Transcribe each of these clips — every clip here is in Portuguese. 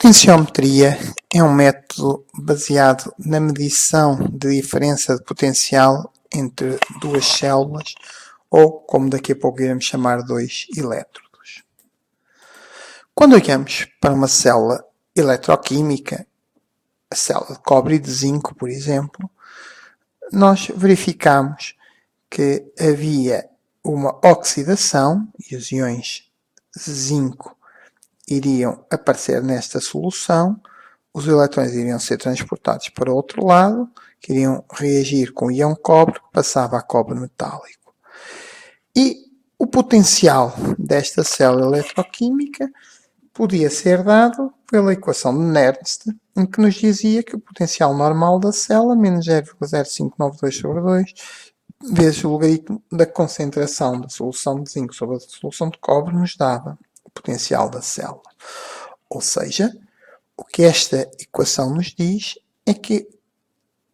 potenciometria é um método baseado na medição de diferença de potencial entre duas células, ou, como daqui a pouco iremos chamar, dois elétrodos. Quando olhamos para uma célula eletroquímica, a célula de cobre e de zinco, por exemplo, nós verificamos que havia uma oxidação e os íons zinco iriam aparecer nesta solução, os eletrões iriam ser transportados para o outro lado, que iriam reagir com o íon cobre, que passava a cobre metálico. E o potencial desta célula eletroquímica podia ser dado pela equação de Nernst, em que nos dizia que o potencial normal da célula, menos 0,0592 sobre 2, vezes o logaritmo da concentração da solução de zinco sobre a solução de cobre, nos dava o potencial da célula. Ou seja, o que esta equação nos diz é que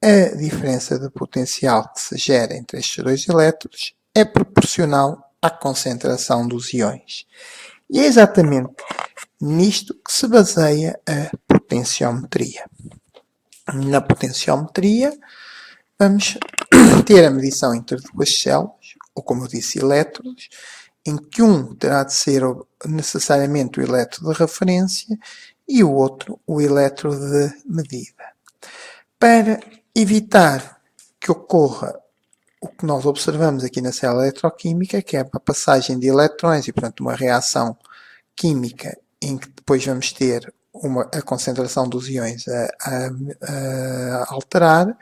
a diferença de potencial que se gera entre estes dois elétrodos é proporcional à concentração dos íons. E é exatamente nisto que se baseia a potenciometria. Na potenciometria, vamos ter a medição entre duas células, ou como eu disse, elétrodos, em que um terá de ser necessariamente o elétrodo de referência e o outro o elétrodo de medida. Para evitar que ocorra o que nós observamos aqui na célula eletroquímica, que é a passagem de elétrons e, portanto, uma reação química em que depois vamos ter a concentração dos íons a alterar,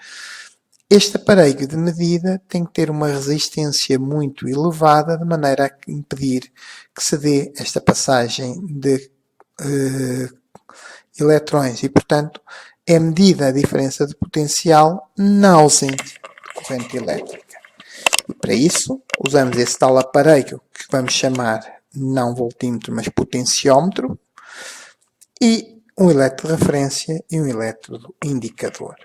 este aparelho de medida tem que ter uma resistência muito elevada, de maneira a impedir que se dê esta passagem de eletrões e, portanto, é medida a diferença de potencial na ausência de corrente elétrica. E para isso, usamos esse tal aparelho que vamos chamar não voltímetro, mas potenciómetro, e um elétrodo de referência e um elétrodo indicador.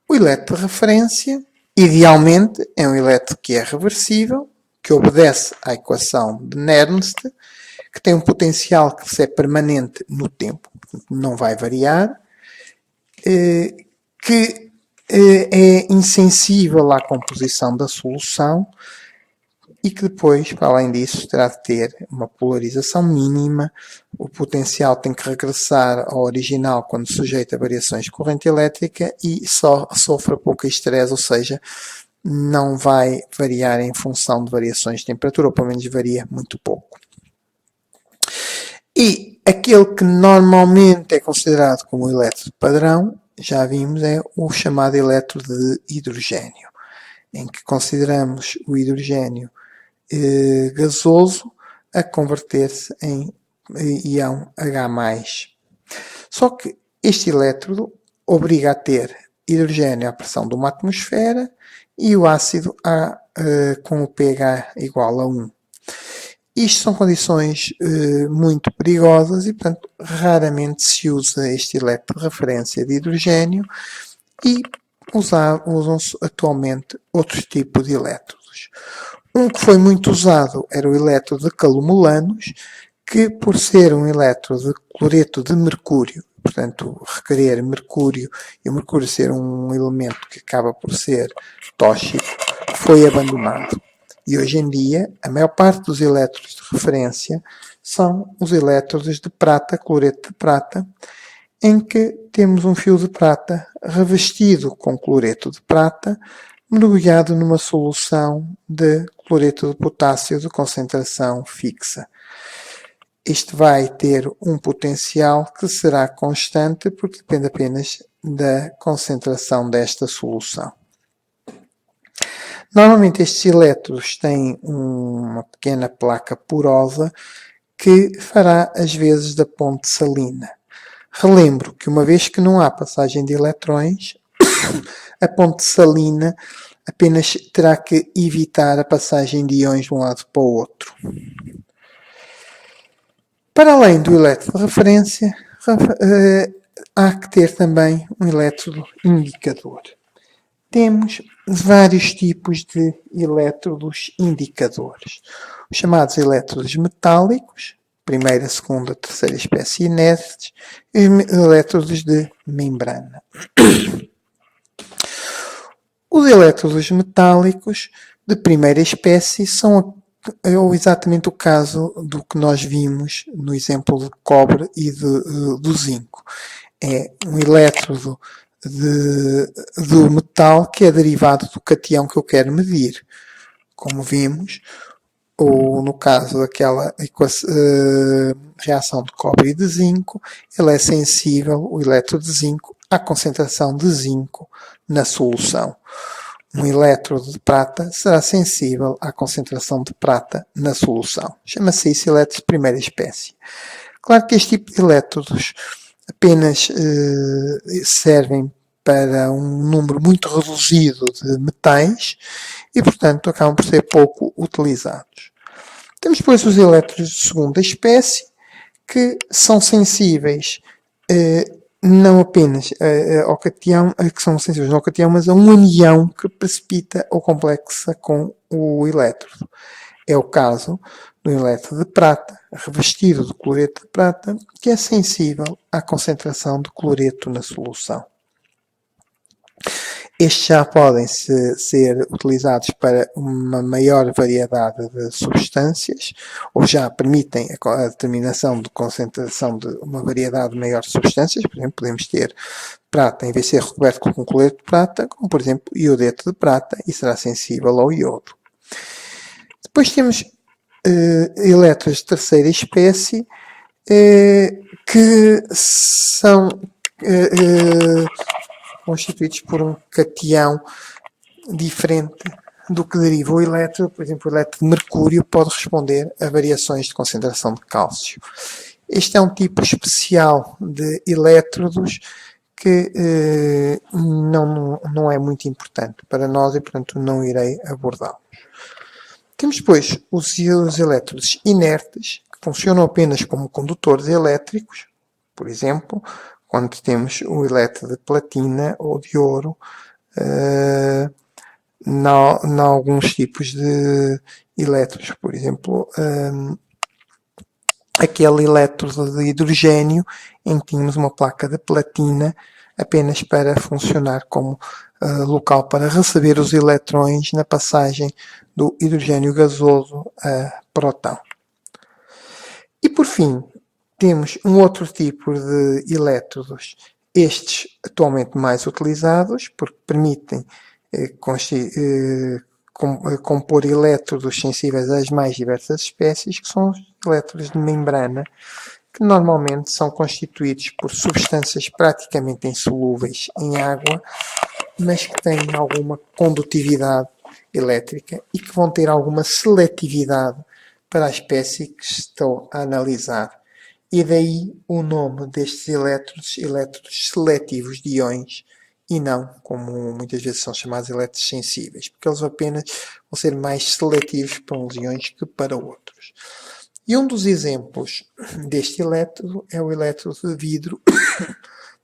O elétrodo de referência, idealmente, é um elétrodo que é reversível, que obedece à equação de Nernst, que tem um potencial que é permanente no tempo, não vai variar, que é insensível à composição da solução e que depois, para além disso, terá de ter uma polarização mínima. O potencial tem que regressar ao original quando sujeito a variações de corrente elétrica e só sofre pouca estresse, ou seja, não vai variar em função de variações de temperatura, ou pelo menos varia muito pouco. E aquele que normalmente é considerado como o elétrodo padrão, já vimos, é o chamado elétrodo de hidrogênio, em que consideramos o hidrogênio gasoso a converter-se em íon H+. Só que este elétrodo obriga a ter hidrogênio à pressão de uma atmosfera e o ácido com o pH igual a 1. Isto são condições muito perigosas e, portanto, raramente se usa este elétrodo de referência de hidrogênio e usam-se atualmente outros tipos de elétrodos. Um que foi muito usado era o elétrodo de calomelanos, que por ser um elétrodo de cloreto de mercúrio, portanto requerer mercúrio e o mercúrio ser um elemento que acaba por ser tóxico, foi abandonado. E hoje em dia, a maior parte dos elétrodos de referência são os elétrodos de prata, cloreto de prata, em que temos um fio de prata revestido com cloreto de prata, mergulhado numa solução de cloreto de potássio de concentração fixa. Isto vai ter um potencial que será constante porque depende apenas da concentração desta solução. Normalmente estes elétrodos têm uma pequena placa porosa que fará as vezes da ponte salina. Relembro que uma vez que não há passagem de eletrões, a ponte salina apenas terá que evitar a passagem de íons de um lado para o outro. Para além do elétrodo de referência, há que ter também um elétrodo indicador. Temos vários tipos de elétrodos indicadores. Os chamados elétrodos metálicos, primeira, segunda, terceira espécie inertes e elétrodos de membrana. Os elétrodos metálicos de primeira espécie são exatamente o caso do que nós vimos no exemplo do cobre e do zinco. É um elétrodo do metal que é derivado do cátion que eu quero medir. Como vimos, ou no caso daquela reação de cobre e de zinco, ele é sensível, o elétrodo de zinco, à concentração de zinco na solução. Um elétrodo de prata será sensível à concentração de prata na solução. Chama-se isso elétrodo de primeira espécie. Claro que este tipo de elétrodos apenas servem para um número muito reduzido de metais e, portanto, acabam por ser pouco utilizados. Temos depois os elétrodos de segunda espécie, que são sensíveis não apenas ao cátion, que são sensíveis ao cátion, mas a um anião que precipita ou complexa com o elétrodo. É o caso do elétrodo de prata, revestido de cloreto de prata, que é sensível à concentração de cloreto na solução. Estes já podem ser utilizados para uma maior variedade de substâncias, ou já permitem a determinação de concentração de uma variedade maior de substâncias. Por exemplo, podemos ter prata em vez de ser recoberto com cloreto de prata, como por exemplo iodeto de prata, e será sensível ao iodo. Depois temos elétrons de terceira espécie, que são constituídos por um cátion diferente do que deriva o elétron. Por exemplo, o elétron de mercúrio pode responder a variações de concentração de cálcio. Este é um tipo especial de elétrodos que não é muito importante para nós e, portanto, não irei abordá-los. Temos depois os elétrodos inertes, que funcionam apenas como condutores elétricos. Por exemplo, quando temos o elétrodo de platina ou de ouro, em alguns tipos de elétrodos. Por exemplo, aquele elétrodo de hidrogênio em que tínhamos uma placa de platina apenas para funcionar como local para receber os eletrões na passagem do hidrogênio gasoso a próton. E por fim, temos um outro tipo de elétrodos, estes atualmente mais utilizados, porque permitem compor elétrodos sensíveis às mais diversas espécies, que são os elétrodos de membrana, que normalmente são constituídos por substâncias praticamente insolúveis em água, mas que têm alguma condutividade elétrica e que vão ter alguma seletividade para a espécie que estou a analisar. E daí o nome destes elétrodos seletivos de íons, e não, como muitas vezes são chamados elétrodos sensíveis, porque eles apenas vão ser mais seletivos para uns íons que para outros. E um dos exemplos deste elétrodo é o elétrodo de vidro,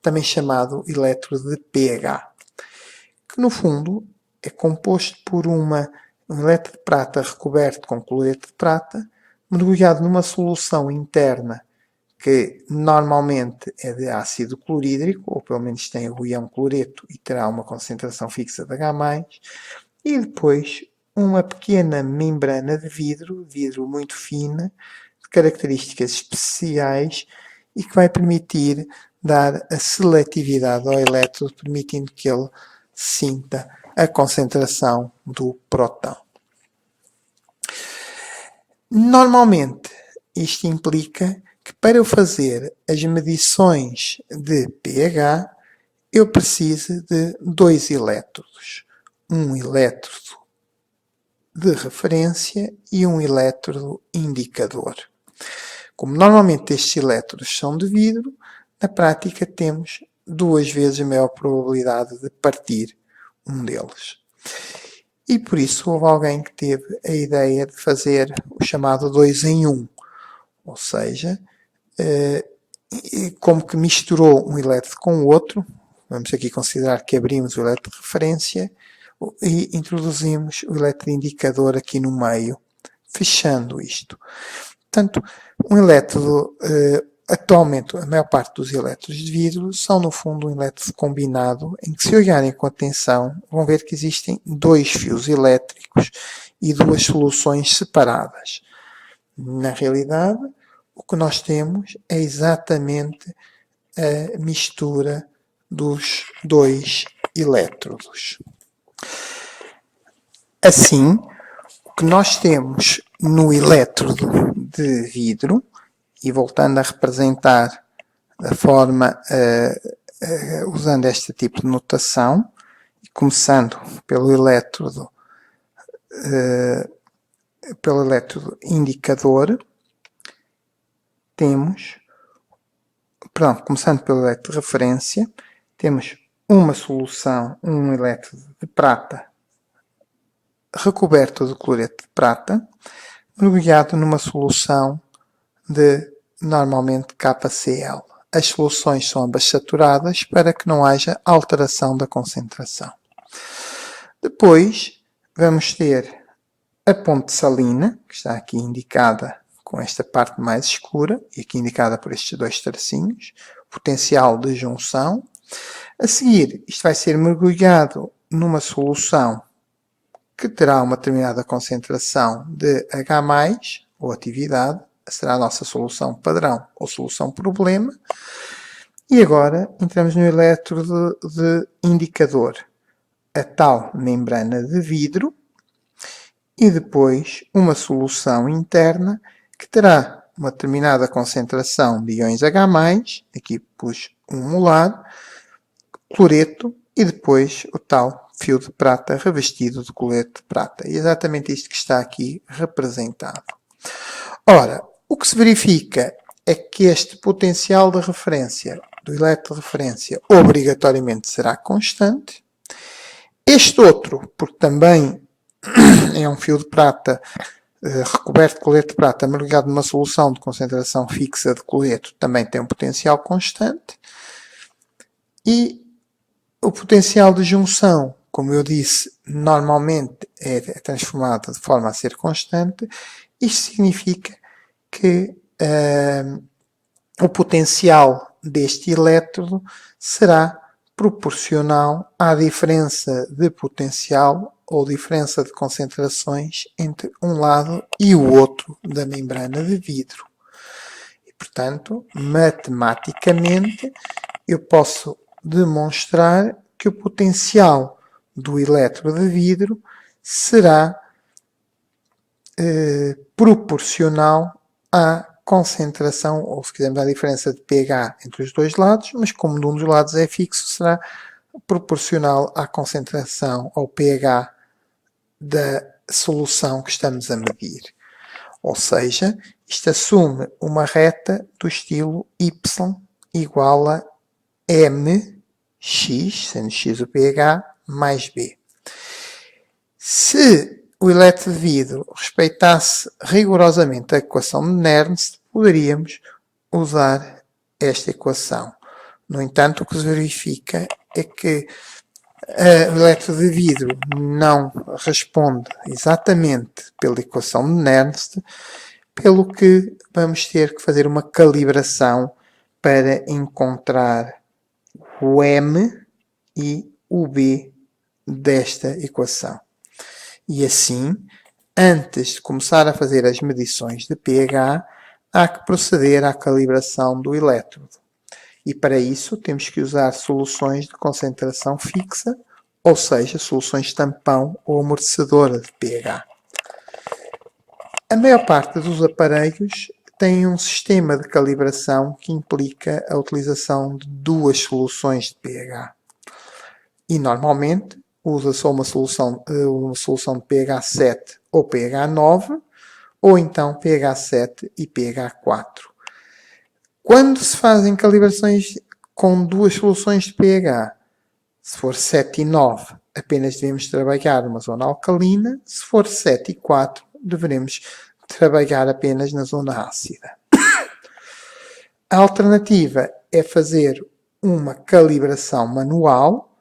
também chamado elétrodo de pH, que no fundo é composto por um elétrodo de prata recoberto com cloreto de prata, mergulhado numa solução interna que normalmente é de ácido clorídrico, ou pelo menos tem o íon cloreto e terá uma concentração fixa de H+, e depois uma pequena membrana de vidro muito fina, de características especiais e que vai permitir dar a seletividade ao elétrodo, permitindo que ele sinta a concentração do próton. Normalmente, isto implica que para eu fazer as medições de pH, eu preciso de dois elétrodos. Um elétrodo de referência e um elétrodo indicador. Como normalmente estes elétrodos são de vidro, na prática temos 2 vezes a maior probabilidade de partir um deles. E por isso houve alguém que teve a ideia de fazer o chamado 2 em 1, ou seja, como que misturou um elétrodo com o outro. Vamos aqui considerar que abrimos o elétrodo de referência e introduzimos o elétrodo indicador aqui no meio, fechando isto. Portanto, um elétrodo, atualmente, a maior parte dos elétrodos de vidro são, no fundo, um elétrodo combinado, em que, se olharem com atenção, vão ver que existem dois fios elétricos e duas soluções separadas. Na realidade, o que nós temos é exatamente a mistura dos dois elétrodos. Assim, o que nós temos no elétrodo de vidro, e voltando a representar da forma usando este tipo de notação, começando pelo elétrodo indicador, temos, começando pelo elétrodo de referência, temos uma solução, um elétrodo de prata recoberto de cloreto de prata, mergulhado numa solução de, normalmente, KCl. As soluções são ambas saturadas para que não haja alteração da concentração. Depois, vamos ter a ponte salina, que está aqui indicada com esta parte mais escura, e aqui indicada por estes dois tracinhos, potencial de junção. A seguir, isto vai ser mergulhado numa solução que terá uma determinada concentração de H+, ou atividade, será a nossa solução padrão ou solução problema. E agora entramos no elétrodo de indicador, a tal membrana de vidro, e depois uma solução interna que terá uma determinada concentração de íons H+, aqui pus 1 molar, cloreto, e depois o tal fio de prata revestido de cloreto de prata. E é exatamente isto que está aqui representado. Ora, o que se verifica é que este potencial de referência do elétrodo de referência obrigatoriamente será constante. Este outro, porque também é um fio de prata recoberto de cloreto de prata mergulhado numa solução de concentração fixa de cloreto, também tem um potencial constante. E o potencial de junção, como eu disse, normalmente é transformado de forma a ser constante. Isto significa que o potencial deste elétrodo será proporcional à diferença de potencial ou diferença de concentrações entre um lado e o outro da membrana de vidro. E, portanto, matematicamente, eu posso demonstrar que o potencial do elétrodo de vidro será proporcional à concentração, ou se quisermos, à diferença de pH entre os dois lados, mas como um dos lados é fixo, será proporcional à concentração, ao pH da solução que estamos a medir. Ou seja, isto assume uma reta do estilo y igual a mx, sendo x o pH, mais b. Se o elétrodo de vidro respeitasse rigorosamente a equação de Nernst, poderíamos usar esta equação. No entanto, o que se verifica é que o elétrodo de vidro não responde exatamente pela equação de Nernst, pelo que vamos ter que fazer uma calibração para encontrar o M e o B desta equação. E assim, antes de começar a fazer as medições de pH, há que proceder à calibração do elétrodo. E para isso temos que usar soluções de concentração fixa, ou seja, soluções tampão ou amortecedora de pH. A maior parte dos aparelhos tem um sistema de calibração que implica a utilização de duas soluções de pH. E normalmente usa-se uma solução de pH 7 ou pH 9, ou então pH 7 e pH 4. Quando se fazem calibrações com duas soluções de pH, se for 7 e 9, apenas devemos trabalhar numa zona alcalina. Se for 7 e 4, devemos trabalhar apenas na zona ácida. A alternativa é fazer uma calibração manual,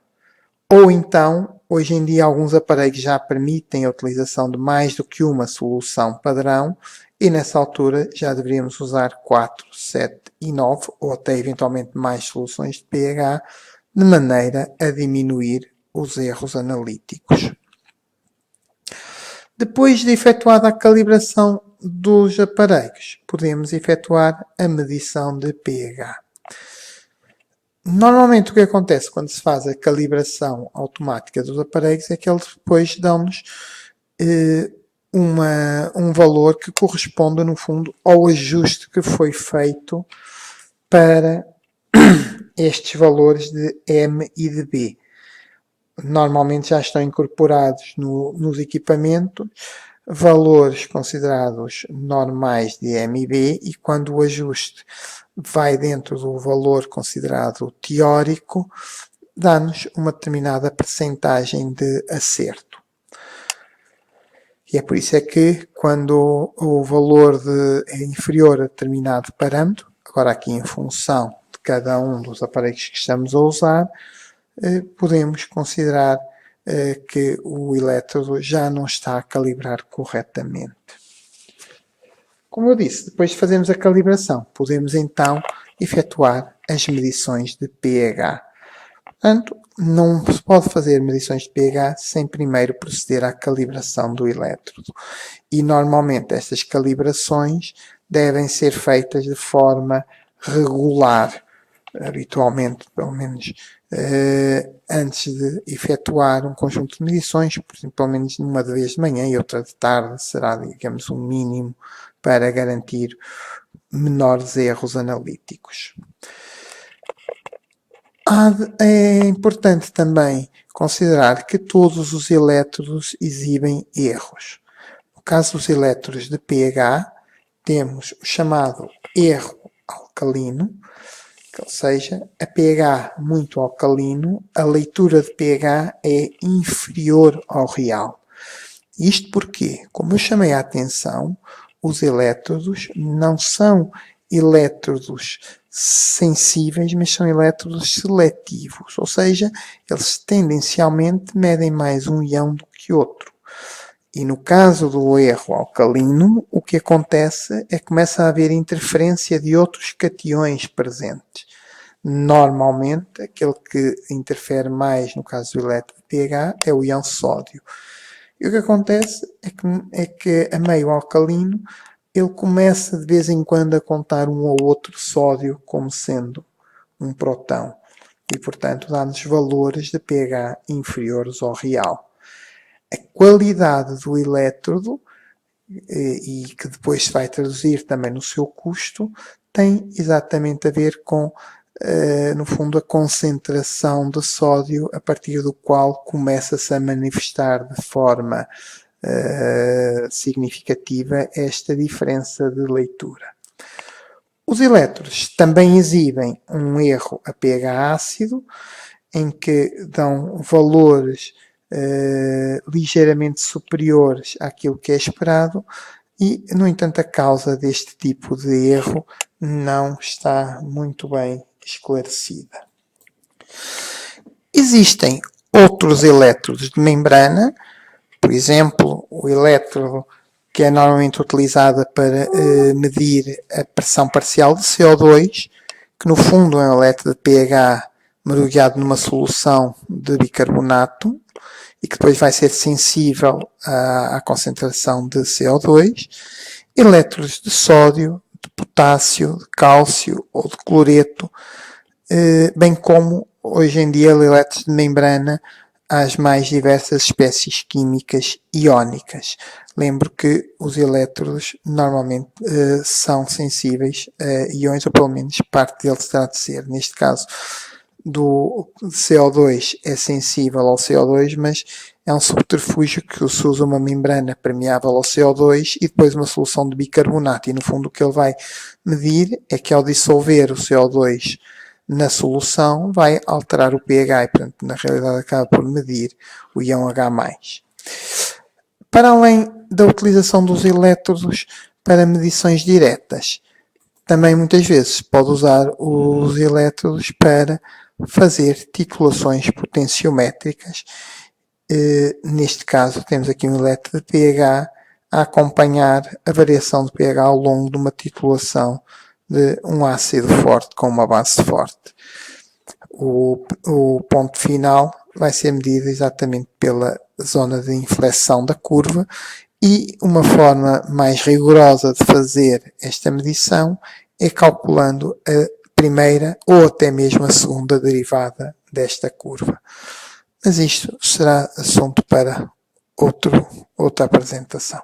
ou então, hoje em dia, alguns aparelhos já permitem a utilização de mais do que uma solução padrão, E nessa altura já deveríamos usar 4, 7 e 9, ou até eventualmente mais soluções de pH, de maneira a diminuir os erros analíticos. Depois de efetuada a calibração dos aparelhos, podemos efetuar a medição de pH. Normalmente o que acontece quando se faz a calibração automática dos aparelhos é que eles depois dão-nos um valor que corresponde, no fundo, ao ajuste que foi feito para estes valores de M e de B. Normalmente já estão incorporados nos equipamentos valores considerados normais de M e B, e quando o ajuste vai dentro do valor considerado teórico, dá-nos uma determinada percentagem de acerto. E é por isso é que quando o valor é inferior a determinado parâmetro, agora aqui em função de cada um dos aparelhos que estamos a usar, podemos considerar que o elétrodo já não está a calibrar corretamente. Como eu disse, depois de fazermos a calibração, podemos então efetuar as medições de pH. Portanto, não se pode fazer medições de pH sem primeiro proceder à calibração do elétrodo. E normalmente estas calibrações devem ser feitas de forma regular, habitualmente, pelo menos antes de efetuar um conjunto de medições, por exemplo, pelo menos uma vez de manhã e outra de tarde, será, digamos, um mínimo para garantir menores erros analíticos. É importante também considerar que todos os elétrodos exibem erros. No caso dos elétrodos de pH, temos o chamado erro alcalino, ou seja, a pH muito alcalino, a leitura de pH é inferior ao real. Isto porque, como eu chamei a atenção, os elétrodos não são elétrodos sensíveis, mas são elétrodos seletivos, ou seja, eles tendencialmente medem mais um íon do que outro. E no caso do erro alcalino, o que acontece é que começa a haver interferência de outros cationes presentes. Normalmente, aquele que interfere mais no caso do elétrodo de pH é o íon sódio. E o que acontece é que a meio alcalino ele começa de vez em quando a contar um ou outro sódio como sendo um próton. E, portanto, dá-nos valores de pH inferiores ao real. A qualidade do elétrodo, e que depois se vai traduzir também no seu custo, tem exatamente a ver com, no fundo, a concentração de sódio a partir do qual começa-se a manifestar de forma significativa esta diferença de leitura. Os elétrodos também exibem um erro a pH ácido, em que dão valores ligeiramente superiores àquilo que é esperado, e, no entanto, a causa deste tipo de erro não está muito bem esclarecida. Existem outros elétrodos de membrana, por exemplo, o elétrodo que é normalmente utilizado para medir a pressão parcial de CO2, que no fundo é um elétrodo de pH mergulhado numa solução de bicarbonato e que depois vai ser sensível à concentração de CO2, elétrodos de sódio, de potássio, de cálcio ou de cloreto, bem como hoje em dia elétrodos de membrana às mais diversas espécies químicas iónicas. Lembro que os elétrodos normalmente são sensíveis a íons, ou pelo menos parte deles terá de ser. Neste caso, do CO2 é sensível ao CO2, mas é um subterfúgio que se usa uma membrana permeável ao CO2 e depois uma solução de bicarbonato. E no fundo o que ele vai medir é que ao dissolver o CO2 na solução vai alterar o pH e, portanto, na realidade acaba por medir o íon H+. Para além da utilização dos elétrodos para medições diretas, também muitas vezes pode usar os elétrodos para fazer titulações potenciométricas. Neste caso temos aqui um elétrodo de pH a acompanhar a variação de pH ao longo de uma titulação de um ácido forte com uma base forte. O ponto final vai ser medido exatamente pela zona de inflexão da curva, e uma forma mais rigorosa de fazer esta medição é calculando a primeira ou até mesmo a segunda derivada desta curva. Mas isto será assunto para outra apresentação.